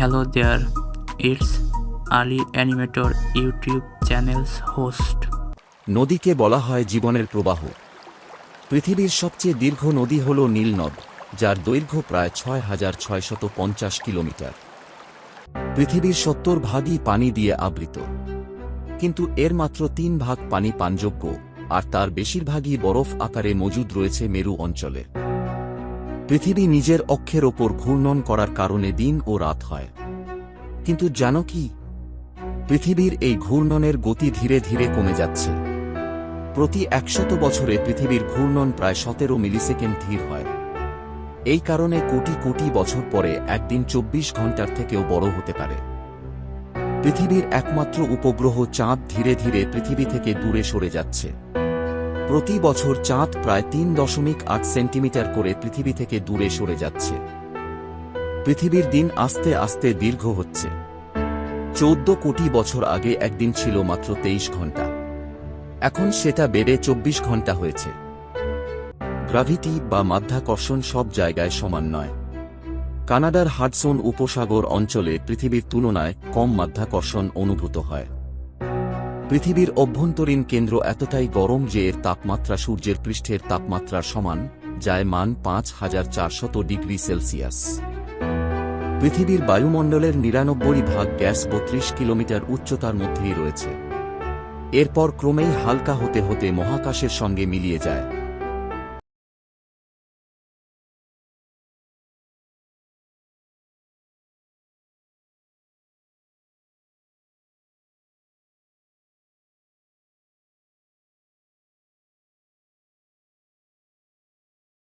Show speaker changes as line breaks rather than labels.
Hello there, it's Ali Animator YouTube channel's host.
নদীকে বলা হয় জীবনের প্রবাহ। পৃথিবীর সবচেয়ে দীর্ঘ নদী হল নীল নদ, যার দৈর্ঘ্য প্রায় ৬,৬৫০ কিলোমিটার। পৃথিবীর ৭০% পানি দিয়ে আবৃত, কিন্তু এর মাত্র ৩% পানি পানযোগ্য, আর তার বেশিরভাগই বরফ আকারে মজুদ রয়েছে মেরু অঞ্চলে। পৃথিবী নিজের অক্ষের ওপর ঘূর্ণন করার কারণে দিন ও রাত হয়। কিন্তু জানো কি, পৃথিবীর এই ঘূর্ণনের গতি ধীরে ধীরে কমে যাচ্ছে। প্রতি ১০০ বছরে পৃথিবীর ঘূর্ণন প্রায় ১৭ মিলিসেকেন্ড ধীর হয়। এই কারণে কোটি কোটি বছর পরে একদিন ২৪ ঘন্টার থেকেও বড় হতে পারে। পৃথিবীর একমাত্র উপগ্রহ চাঁদ ধীরে ধীরে পৃথিবী থেকে দূরে সরে যাচ্ছে। প্রতি বছর চাঁদ প্রায় ৩.৮ সেন্টিমিটার করে পৃথিবী থেকে দূরে সরে যাচ্ছে। পৃথিবীর দিন আস্তে আস্তে দীর্ঘ হচ্ছে। ১৪ কোটি বছর আগে একদিন ছিল মাত্র ২৩ ঘন্টা, এখন সেটা বেড়ে ২৪ ঘন্টা হয়েছে। গ্র্যাভিটি বা মাধ্যাকর্ষণ সব জায়গায় সমান নয়। কানাডার হাডসন উপসাগর অঞ্চলে পৃথিবীর তুলনায় কম মাধ্যাকর্ষণ অনুভূত হয়। পৃথিবীর অভ্যন্তরীণ কেন্দ্র এতটাই গরম যে এর তাপমাত্রা সূর্যের পৃষ্ঠের তাপমাত্রার সমান, যার মান ৫,৪০০ ডিগ্রি সেলসিয়াস। পৃথিবীর বায়ুমণ্ডলের ৯৯% গ্যাস ৩২ কিলোমিটার উচ্চতার মধ্যেই রয়েছে। এরপর ক্রমেই হালকা হতে হতে মহাকাশের সঙ্গে মিলিয়ে যায়।